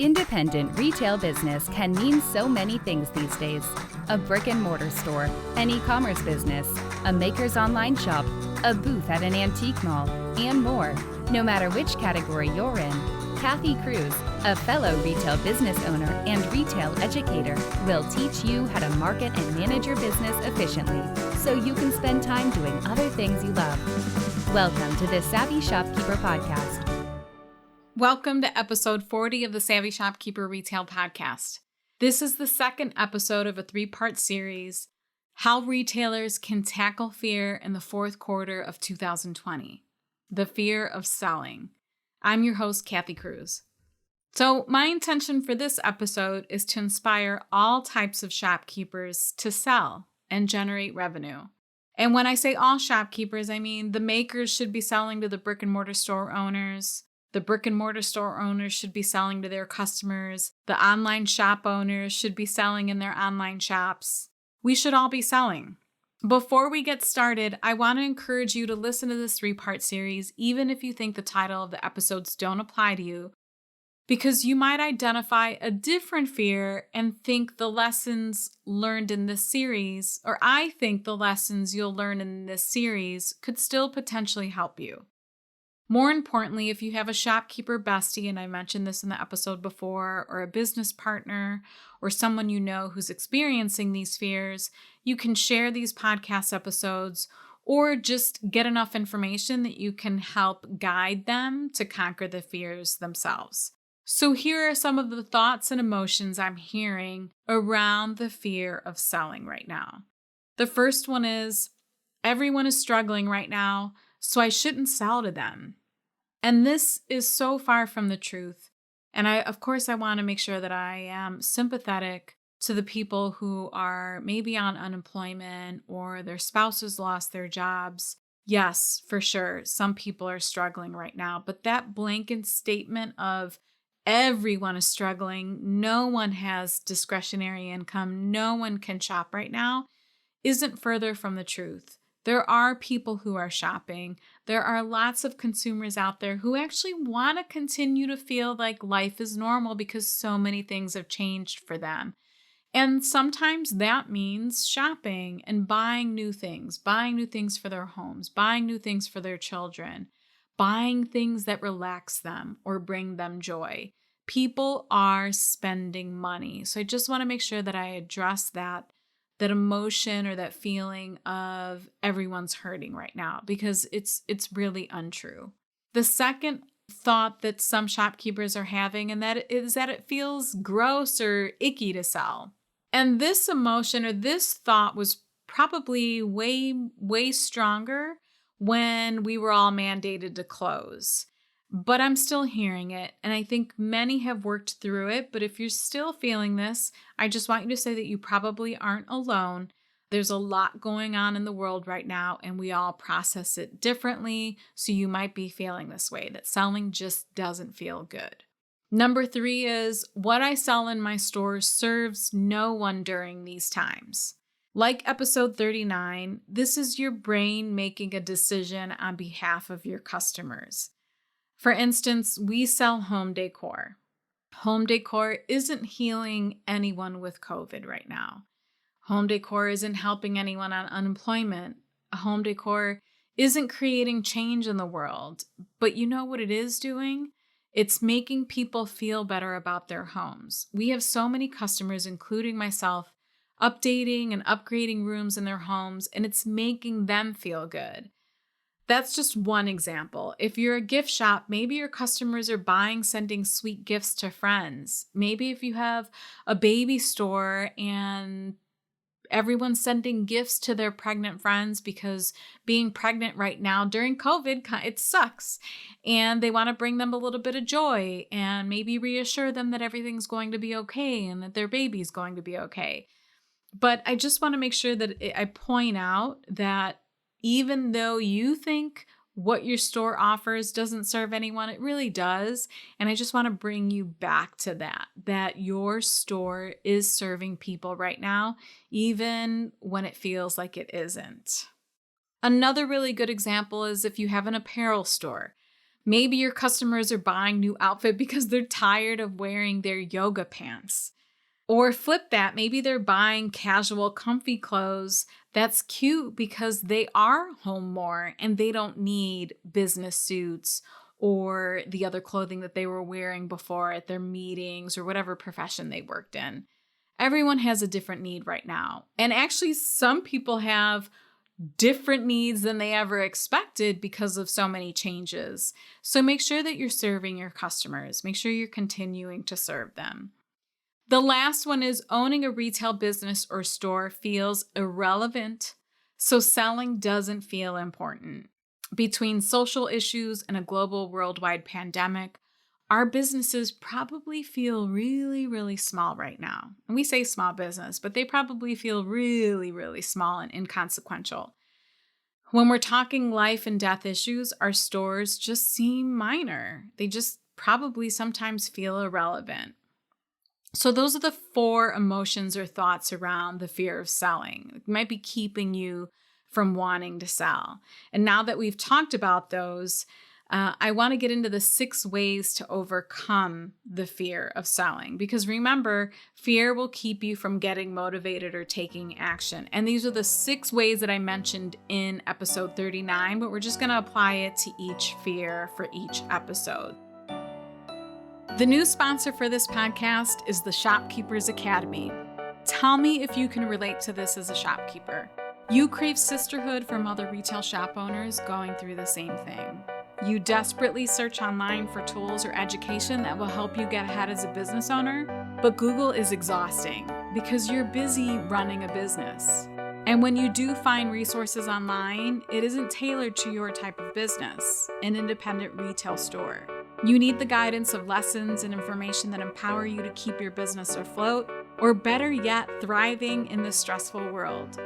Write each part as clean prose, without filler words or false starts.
Independent retail business can mean so many things these days. A brick and mortar store, an e-commerce business, a maker's online shop, a booth at an antique mall, and more. No matter which category you're in, Kathy Cruz, a fellow retail business owner and retail educator, will teach you how to market and manage your business efficiently so you can spend time doing other things you love. Welcome to the Savvy Shopkeeper Podcast. Welcome to episode 40 of the Savvy Shopkeeper Retail Podcast. This is the second episode of a three-part series, How Retailers Can Tackle Fear in the Fourth Quarter of 2020, The Fear of Selling. I'm your host, Kathy Cruz. So my intention for this episode is to inspire all types of shopkeepers to sell and generate revenue. And when I say all shopkeepers, I mean the makers should be selling to the brick and mortar store owners. The brick and mortar store owners should be selling to their customers. The online shop owners should be selling in their online shops. We should all be selling. Before we get started, I want to encourage you to listen to this three-part series, even if you think the title of the episodes don't apply to you, because you might identify a different fear and think the lessons learned in this series, or I think the lessons you'll learn in this series could still potentially help you. More importantly, if you have a shopkeeper bestie, and I mentioned this in the episode before, or a business partner, or someone you know who's experiencing these fears, you can share these podcast episodes or just get enough information that you can help guide them to conquer the fears themselves. So here are some of the thoughts and emotions I'm hearing around the fear of selling right now. The first one is, everyone is struggling right now, so I shouldn't sell to them. And this is so far from the truth. And I want to make sure that I am sympathetic to the people who are maybe on unemployment or their spouses lost their jobs. Yes, for sure, some people are struggling right now, but that blanket statement of everyone is struggling, no one has discretionary income, no one can shop right now, isn't further from the truth. There are people who are shopping. There are lots of consumers out there who actually want to continue to feel like life is normal because so many things have changed for them. And sometimes that means shopping and buying new things for their homes, buying new things for their children, buying things that relax them or bring them joy. People are spending money. So I just want to make sure that I address that emotion or that feeling of everyone's hurting right now, because it's really untrue. The second thought that some shopkeepers are having, and that is that it feels gross or icky to sell. And this emotion or this thought was probably way stronger when we were all mandated to close. But I'm still hearing it, and I think many have worked through it. But if you're still feeling this, I just want you to say that you probably aren't alone. There's a lot going on in the world right now, and we all process it differently. So you might be feeling this way, that selling just doesn't feel good. Number 3 is, what I sell in my stores serves no one during these times. Like episode 39, this is your brain making a decision on behalf of your customers. For instance, we sell home decor. Home decor isn't healing anyone with COVID right now. Home decor isn't helping anyone on unemployment. Home decor isn't creating change in the world. But you know what it is doing? It's making people feel better about their homes. We have so many customers, including myself, updating and upgrading rooms in their homes, and it's making them feel good. That's just one example. If you're a gift shop, maybe your customers are sending sweet gifts to friends. Maybe if you have a baby store and everyone's sending gifts to their pregnant friends, because being pregnant right now during COVID, it sucks. And they want to bring them a little bit of joy and maybe reassure them that everything's going to be okay and that their baby's going to be okay. But I just want to make sure that I point out that even though you think what your store offers doesn't serve anyone, it really does. And I just want to bring you back to that your store is serving people right now, even when it feels like it isn't. Another really good example is if you have an apparel store. Maybe your customers are buying new outfit because they're tired of wearing their yoga pants. Or flip that, maybe they're buying casual, comfy clothes that's cute because they are home more and they don't need business suits or the other clothing that they were wearing before at their meetings or whatever profession they worked in. Everyone has a different need right now. And actually, some people have different needs than they ever expected because of so many changes. So make sure that you're serving your customers. Make sure you're continuing to serve them. The last one is owning a retail business or store feels irrelevant, so selling doesn't feel important. Between social issues and a global worldwide pandemic, our businesses probably feel really, really small right now. And we say small business, but they probably feel really, really small and inconsequential. When we're talking life and death issues, our stores just seem minor. They just probably sometimes feel irrelevant. So those are the 4 emotions or thoughts around the fear of selling. It might be keeping you from wanting to sell. And now that we've talked about those, I want to get into the 6 ways to overcome the fear of selling. Because remember, fear will keep you from getting motivated or taking action. And these are the 6 ways that I mentioned in episode 39, but we're just going to apply it to each fear for each episode. The new sponsor for this podcast is the Shopkeepers Academy. Tell me if you can relate to this as a shopkeeper. You crave sisterhood from other retail shop owners going through the same thing. You desperately search online for tools or education that will help you get ahead as a business owner, but Google is exhausting because you're busy running a business. And when you do find resources online, it isn't tailored to your type of business, an independent retail store. You need the guidance of lessons and information that empower you to keep your business afloat, or better yet, thriving in this stressful world.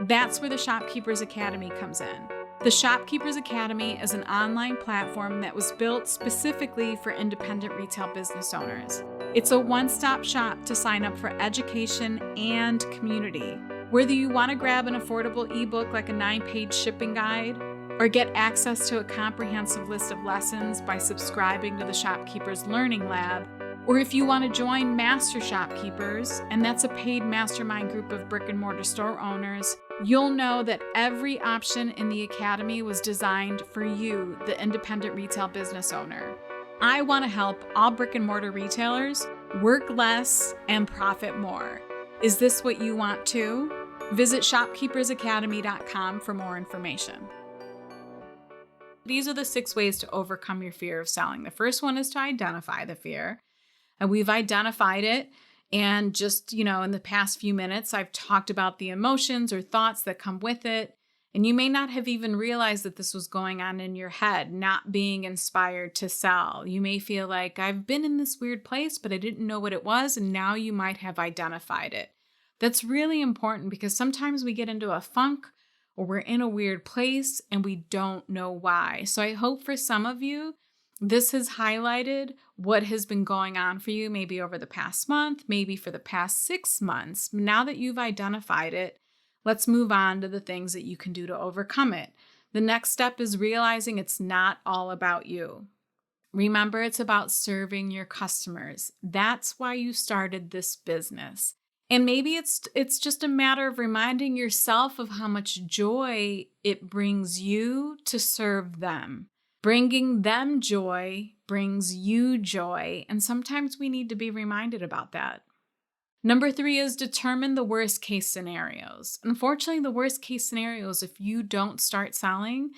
That's where the Shopkeepers Academy comes in. The Shopkeepers Academy is an online platform that was built specifically for independent retail business owners. It's a one-stop shop to sign up for education and community. Whether you want to grab an affordable ebook like a 9-page shipping guide, or get access to a comprehensive list of lessons by subscribing to the Shopkeepers Learning Lab, or if you want to join Master Shopkeepers, and that's a paid mastermind group of brick and mortar store owners, you'll know that every option in the Academy was designed for you, the independent retail business owner. I want to help all brick and mortar retailers work less and profit more. Is this what you want too? Visit shopkeepersacademy.com for more information. These are the 6 ways to overcome your fear of selling. The first one is to identify the fear. And we've identified it. And just, in the past few minutes, I've talked about the emotions or thoughts that come with it. And you may not have even realized that this was going on in your head, not being inspired to sell. You may feel like I've been in this weird place, but I didn't know what it was. And now you might have identified it. That's really important because sometimes we get into a funk or we're in a weird place and we don't know why. So I hope for some of you, this has highlighted what has been going on for you, maybe over the past month, maybe for the past 6 months. Now that you've identified it, let's move on to the things that you can do to overcome it. The next step is realizing it's not all about you. Remember, it's about serving your customers. That's why you started this business. And maybe it's just a matter of reminding yourself of how much joy it brings you to serve them. Bringing them joy brings you joy, and sometimes we need to be reminded about that. Number 3 is determine the worst case scenarios. Unfortunately, the worst case scenarios, if you don't start selling,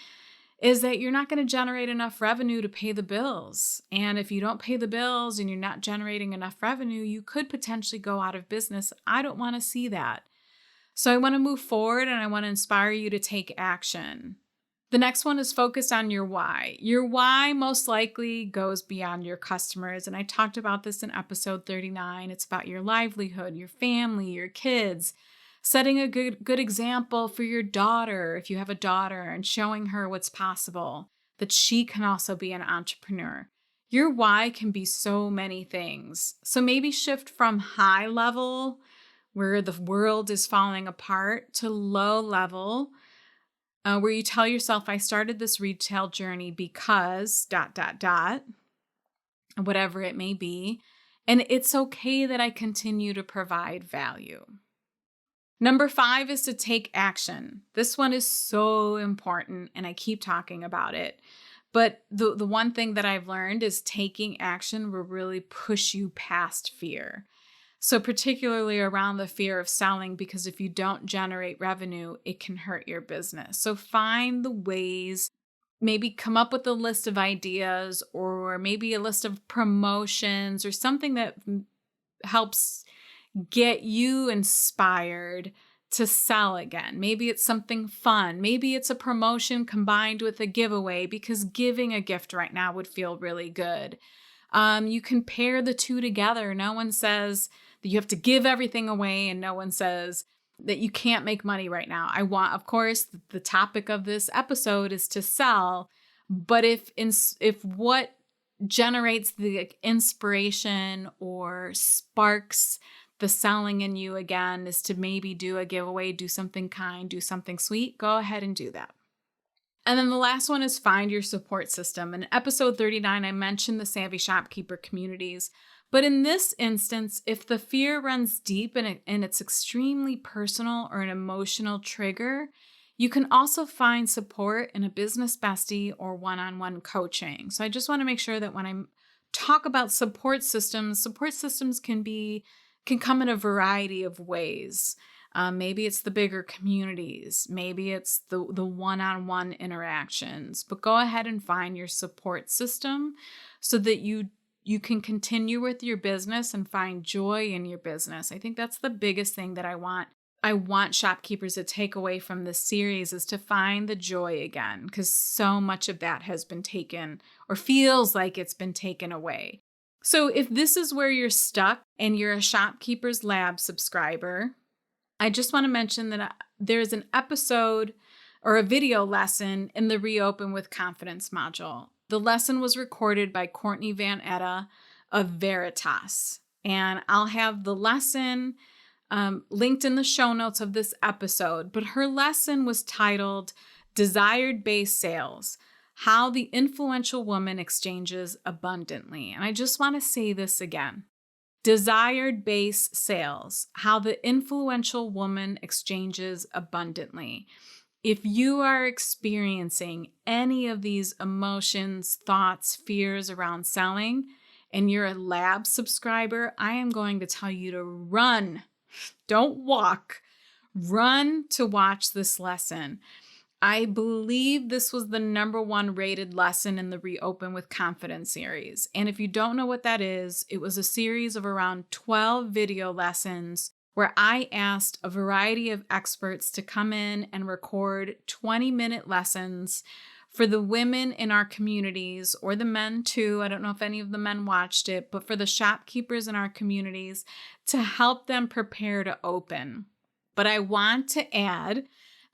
is that you're not going to generate enough revenue to pay the bills. And if you don't pay the bills and you're not generating enough revenue, you could potentially go out of business. I don't want to see that. So I want to move forward and I want to inspire you to take action. The next one is focus on your why. Your why most likely goes beyond your customers. And I talked about this in episode 39. It's about your livelihood, your family, your kids. Setting a good example for your daughter, if you have a daughter, and showing her what's possible, that she can also be an entrepreneur. Your why can be so many things. So maybe shift from high level, where the world is falling apart, to low level, where you tell yourself, I started this retail journey because ... whatever it may be. And it's okay that I continue to provide value. Number 5 is to take action. This one is so important, and I keep talking about it. But the one thing that I've learned is taking action will really push you past fear. So particularly around the fear of selling, because if you don't generate revenue, it can hurt your business. So find the ways, maybe come up with a list of ideas or maybe a list of promotions or something that helps get you inspired to sell again. Maybe it's something fun. Maybe it's a promotion combined with a giveaway, because giving a gift right now would feel really good. You can pair the two together. No one says that you have to give everything away, and no one says that you can't make money right now. Of course, the topic of this episode is to sell, but if what generates the inspiration or sparks the selling in you again is to maybe do a giveaway, do something kind, do something sweet, go ahead and do that. And then the last one is find your support system. In episode 39, I mentioned the Savvy Shopkeeper communities. But in this instance, if the fear runs deep and it's extremely personal or an emotional trigger, you can also find support in a business bestie or one-on-one coaching. So I just want to make sure that when I talk about support systems can come in a variety of ways. Maybe it's the bigger communities. Maybe it's the one-on-one interactions. But go ahead and find your support system so that you can continue with your business and find joy in your business. I think that's the biggest thing that I want shopkeepers to take away from this series, is to find the joy again, because so much of that has been taken or feels like it's been taken away. So if this is where you're stuck and you're a Shopkeepers Lab subscriber, I just want to mention that there's an episode or a video lesson in the Reopen with Confidence module. The lesson was recorded by Courtney Van Etta of Veritas, and I'll have the lesson linked in the show notes of this episode. But her lesson was titled Desired-Based Sales: How the Influential Woman Exchanges Abundantly. And I just want to say this again. Desired-based sales: How the Influential Woman Exchanges Abundantly. If you are experiencing any of these emotions, thoughts, fears around selling, and you're a lab subscriber, I am going to tell you to run. Don't walk. Run to watch this lesson. I believe this was the #1 rated lesson in the Reopen with Confidence series. And if you don't know what that is, it was a series of around 12 video lessons where I asked a variety of experts to come in and record 20-minute lessons for the women in our communities, or the men too. I don't know if any of the men watched it, but for the shopkeepers in our communities, to help them prepare to open. But I want to add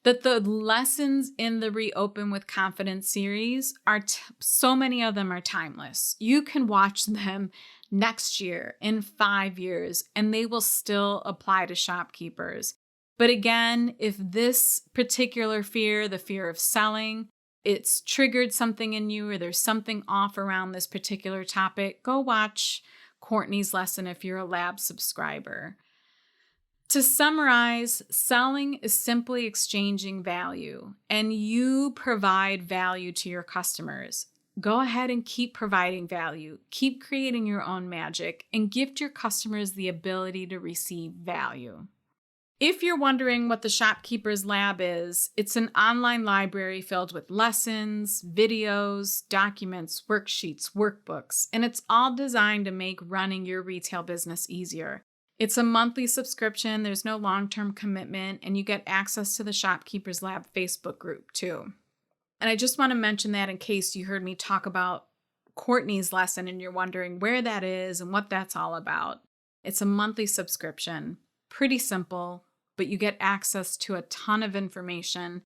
that the lessons in the Reopen with Confidence series are so many of them are timeless. You can watch them next year, in 5 years, and they will still apply to shopkeepers. But again, if this particular fear, the fear of selling, it's triggered something in you, or there's something off around this particular topic, go watch Courtney's lesson if you're a lab subscriber. To summarize, selling is simply exchanging value, and you provide value to your customers. Go ahead and keep providing value, keep creating your own magic, and gift your customers the ability to receive value. If you're wondering what the Shopkeepers Lab is, it's an online library filled with lessons, videos, documents, worksheets, workbooks, and it's all designed to make running your retail business easier. It's a monthly subscription, there's no long-term commitment, and you get access to the Shopkeepers Lab Facebook group too. And I just want to mention that in case you heard me talk about Courtney's lesson and you're wondering where that is and what that's all about. It's a monthly subscription, pretty simple, but you get access to a ton of information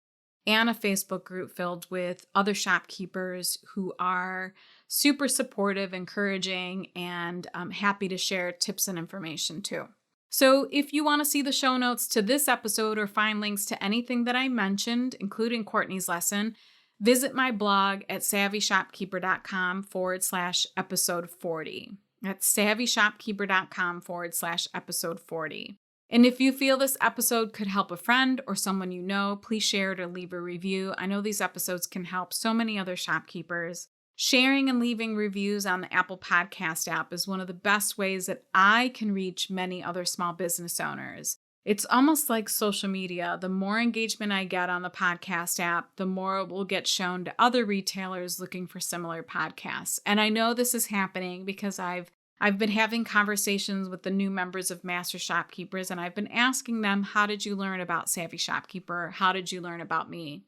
and a Facebook group filled with other shopkeepers who are super supportive, encouraging, and happy to share tips and information too. So if you want to see the show notes to this episode or find links to anything that I mentioned, including Courtney's lesson, visit my blog at savvyshopkeeper.com/episode 40. That's savvyshopkeeper.com/episode 40. And if you feel this episode could help a friend or someone you know, please share it or leave a review. I know these episodes can help so many other shopkeepers. Sharing and leaving reviews on the Apple Podcast app is one of the best ways that I can reach many other small business owners. It's almost like social media. The more engagement I get on the podcast app, the more it will get shown to other retailers looking for similar podcasts. And I know this is happening because I've been having conversations with the new members of Master Shopkeepers, and I've been asking them, how did you learn about Savvy Shopkeeper? How did you learn about me?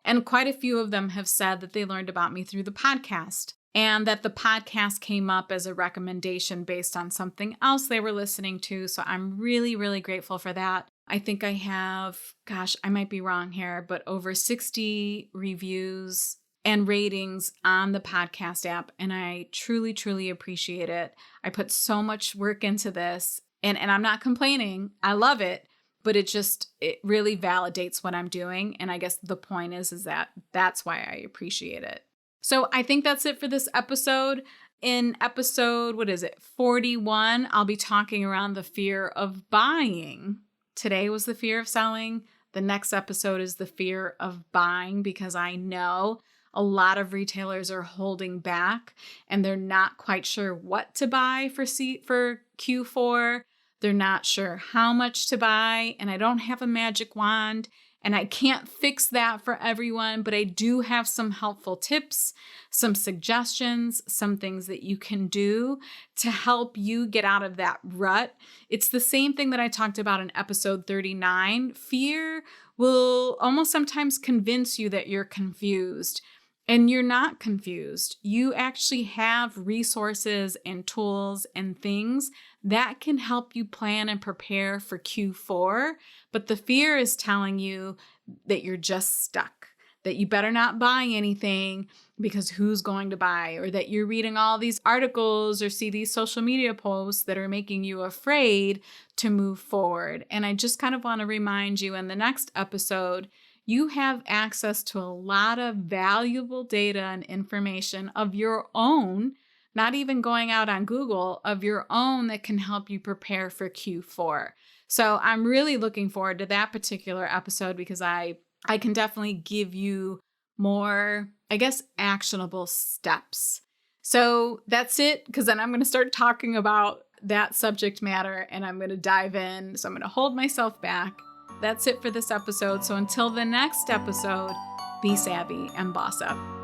And quite a few of them have said that they learned about me through the podcast, and that the podcast came up as a recommendation based on something else they were listening to. So I'm really, really grateful for that. I think I have, I might be wrong here, but over 60 reviews and ratings on the podcast app. And I truly, truly appreciate it. I put so much work into this, and I'm not complaining. I love it, but it really validates what I'm doing. And I guess the point is that that's why I appreciate it. So I think that's it for this episode. In episode, 41, I'll be talking around the fear of buying. Today was the fear of selling. The next episode is the fear of buying, because I know a lot of retailers are holding back and they're not quite sure what to buy for Q4. They're not sure how much to buy, and I don't have a magic wand, and I can't fix that for everyone, but I do have some helpful tips, some suggestions, some things that you can do to help you get out of that rut. It's the same thing that I talked about in episode 39. Fear will almost sometimes convince you that you're confused. And you're not confused. You actually have resources and tools and things that can help you plan and prepare for Q4. But the fear is telling you that you're just stuck, that you better not buy anything because who's going to buy, or that you're reading all these articles or see these social media posts that are making you afraid to move forward. And I just kind of want to remind you in the next episode, you have access to a lot of valuable data and information of your own, not even going out on Google, of your own that can help you prepare for Q4. So I'm really looking forward to that particular episode, because I can definitely give you more, actionable steps. So that's it, because then I'm going to start talking about that subject matter and I'm going to dive in. So I'm going to hold myself back. That's it for this episode. So until the next episode, be savvy and boss up.